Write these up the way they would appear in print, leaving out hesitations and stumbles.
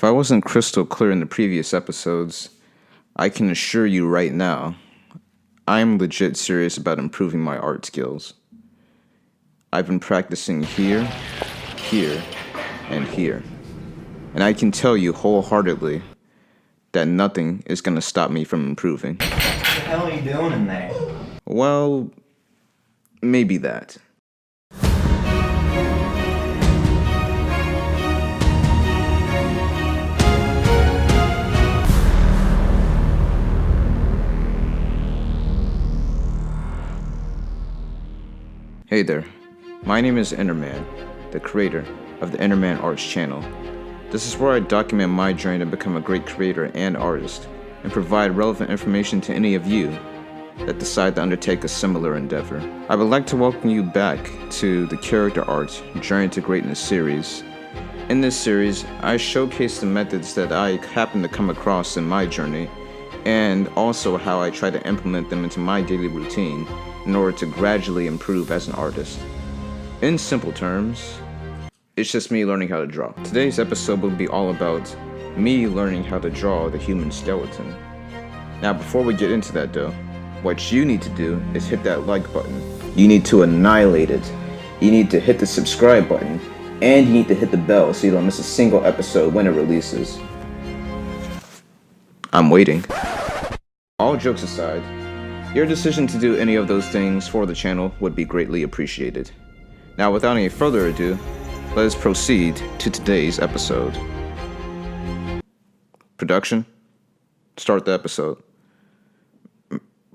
If I wasn't crystal clear in the previous episodes, I can assure you right now, I'm legit serious about improving my art skills. I've been practicing here, here, and here. And I can tell you wholeheartedly that nothing is going to stop me from improving. What the hell are you doing in there? Well, maybe that. Hey there, my name is Innerman, the creator of the Innerman Arts channel. This is where I document my journey to become a great creator and artist, and provide relevant information to any of you that decide to undertake a similar endeavor. I would like to welcome you back to the Character Art Journey to Greatness series. In this series, I showcase the methods that I happen to come across in my journey, and also how I try to implement them into my daily routine in order to gradually improve as an artist. In simple terms, it's just me learning how to draw. Today's episode will be all about me learning how to draw the human skeleton. Now, before we get into that though, what you need to do is hit that like button. You need to annihilate it. You need to hit the subscribe button, and you need to hit the bell so you don't miss a single episode when it releases. I'm waiting. All jokes aside, your decision to do any of those things for the channel would be greatly appreciated. Now, without any further ado, let us proceed to today's episode. Production, start the episode.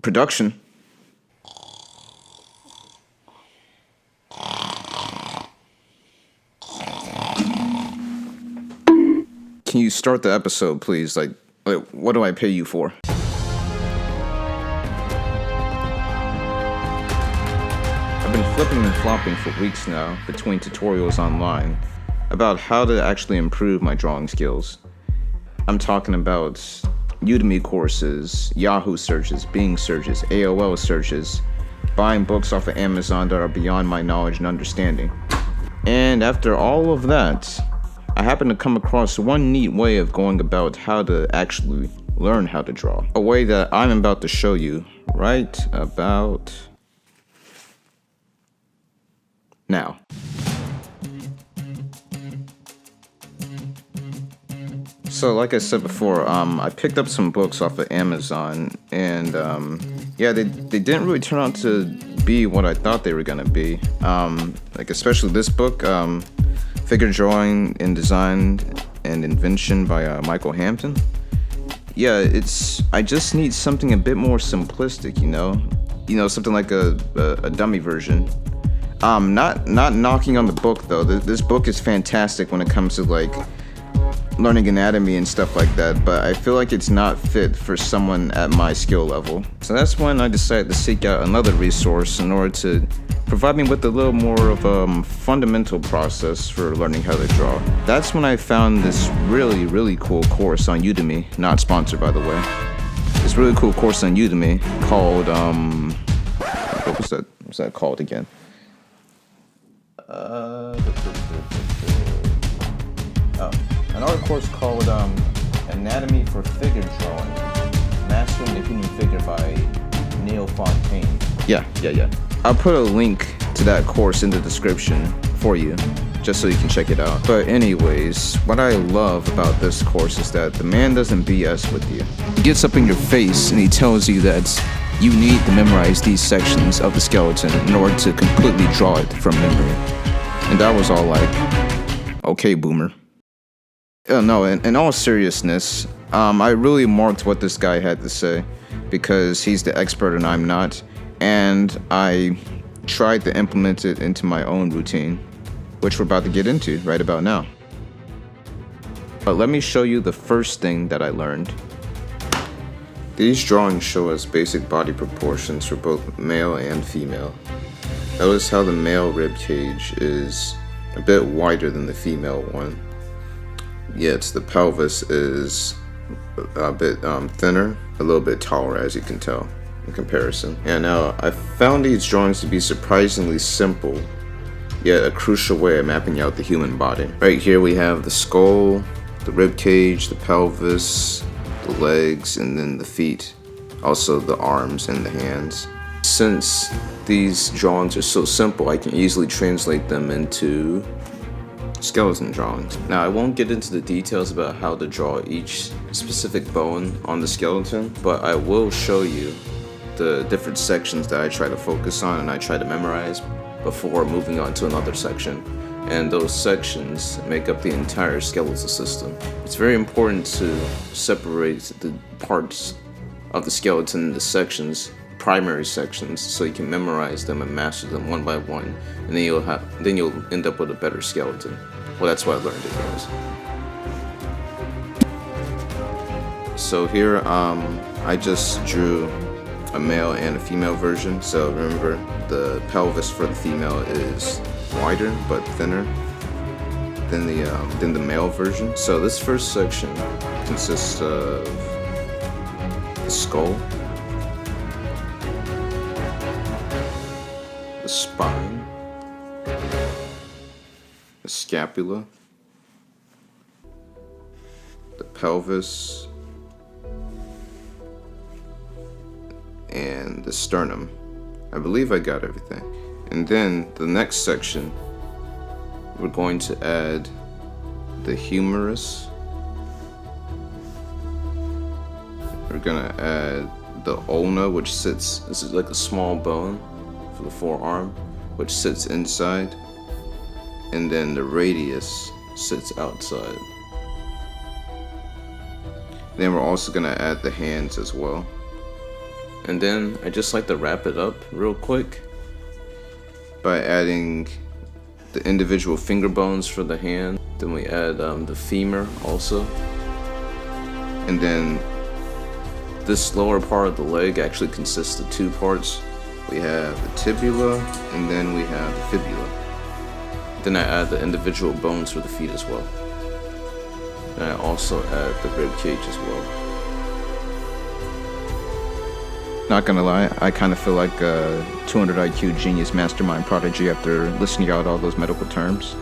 Production. Can you start the episode, please? Like, what do I pay you for? I've been flipping and flopping for weeks now between tutorials online about how to actually improve my drawing skills. I'm talking about Udemy courses, Yahoo searches, Bing searches, AOL searches, buying books off of Amazon that are beyond my knowledge and understanding. And after all of that, I happened to come across one neat way of going about how to actually learn how to draw. A way that I'm about to show you right about now. So like I said before, I picked up some books off of Amazon, and they didn't really turn out to be what I thought they were gonna be. Like especially this book, Figure Drawing and Design and Invention by Michael Hampton. Yeah, I just need something a bit more simplistic, you know, something like a dummy version. Not knocking on the book though. This book is fantastic when it comes to like learning anatomy and stuff like that, but I feel like it's not fit for someone at my skill level. So that's when I decided to seek out another resource in order to provide me with a little more of a fundamental process for learning how to draw. That's when I found this really cool course on Udemy, not sponsored by the way. This really cool course on Udemy called, what's that called again? An art course called Anatomy for Figure Drawing, Mastering the Human Figure by Neil Fontaine. Yeah. I'll put a link to that course in the description for you, just so you can check it out. But anyways, what I love about this course is that the man doesn't BS with you. He gets up in your face and he tells you that you need to memorize these sections of the skeleton in order to completely draw it from memory. And I was all like, okay, boomer. No, in all seriousness, I really marked what this guy had to say because he's the expert and I'm not, and I tried to implement it into my own routine, which we're about to get into right about now. But let me show you the first thing that I learned. These drawings show us basic body proportions for both male and female. Notice how the male rib cage is a bit wider than the female one. Yet the pelvis is a bit thinner, a little bit taller as you can tell in comparison. And now I found these drawings to be surprisingly simple, yet a crucial way of mapping out the human body. Right here we have the skull, the rib cage, the pelvis, the legs, and then the feet. Also the arms and the hands. Since these drawings are so simple, I can easily translate them into skeleton drawings. Now, I won't get into the details about how to draw each specific bone on the skeleton, but I will show you the different sections that I try to focus on and I try to memorize before moving on to another section. And those sections make up the entire skeletal system. It's very important to separate the parts of the skeleton into sections, primary sections, so you can memorize them and master them one by one, and then you'll end up with a better skeleton. Well, that's what I learned it was. So here, I just drew a male and a female version. So remember, the pelvis for the female is wider but thinner than the male version. So this first section consists of the skull, the spine, the scapula, the pelvis, and the sternum. I believe I got everything. And then the next section, we're going to add the humerus. We're gonna add the ulna, which sits, this is like a small bone for the forearm, which sits inside. And then the radius sits outside. Then we're also gonna add the hands as well. And then I just like to wrap it up real quick by adding the individual finger bones for the hand. Then we add the femur also. And then this lower part of the leg actually consists of two parts. We have the tibia and then we have the fibula. Then I add the individual bones for the feet as well. And I also add the rib cage as well. Not gonna lie, I kind of feel like a 200 IQ genius mastermind prodigy after listening out all those medical terms.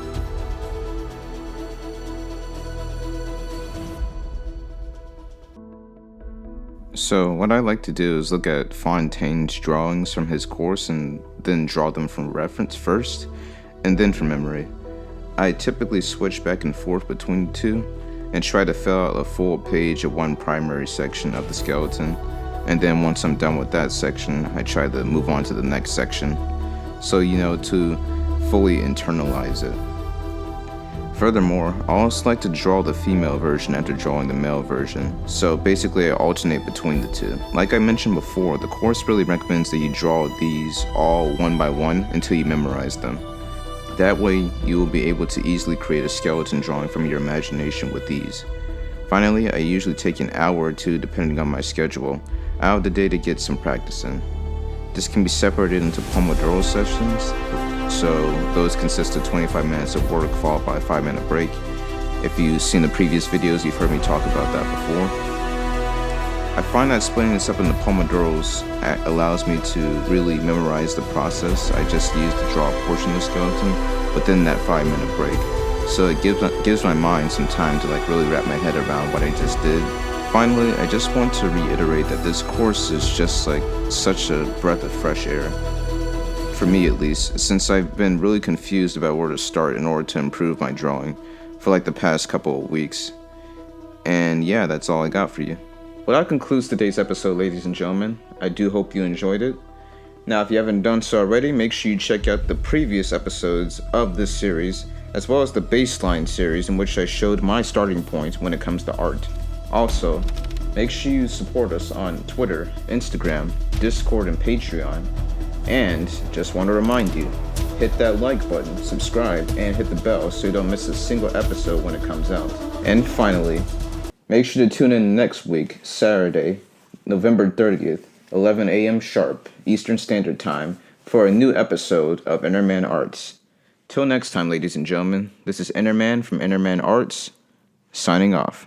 So what I like to do is look at Fontaine's drawings from his course and then draw them from reference first and then from memory. I typically switch back and forth between the two and try to fill out a full page of one primary section of the skeleton. And then once I'm done with that section, I try to move on to the next section. So, to fully internalize it. Furthermore, I also like to draw the female version after drawing the male version. So basically I alternate between the two. Like I mentioned before, the course really recommends that you draw these all one by one until you memorize them. That way you will be able to easily create a skeleton drawing from your imagination with ease. Finally, I usually take an hour or two depending on my schedule out of the day to get some practice in. This can be separated into Pomodoro sessions, so those consist of 25 minutes of work followed by a 5-minute break. If you've seen the previous videos, you've heard me talk about that before. I find that splitting this up into Pomodoros allows me to really memorize the process I just used to draw a portion of the skeleton within that 5-minute break. So it gives my mind some time to really wrap my head around what I just did. Finally, I just want to reiterate that this course is just such a breath of fresh air. For me at least, since I've been really confused about where to start in order to improve my drawing for the past couple of weeks. And yeah, that's all I got for you. Well, that concludes today's episode, ladies and gentlemen. I do hope you enjoyed it. Now, if you haven't done so already, make sure you check out the previous episodes of this series, as well as the baseline series in which I showed my starting point when it comes to art. Also, make sure you support us on Twitter, Instagram, Discord, and Patreon. And just want to remind you, hit that like button, subscribe, and hit the bell so you don't miss a single episode when it comes out. And finally, make sure to tune in next week, Saturday, November 30th, 11 a.m. sharp, Eastern Standard Time, for a new episode of Innerman Arts. Till next time, ladies and gentlemen, this is Innerman from Innerman Arts, signing off.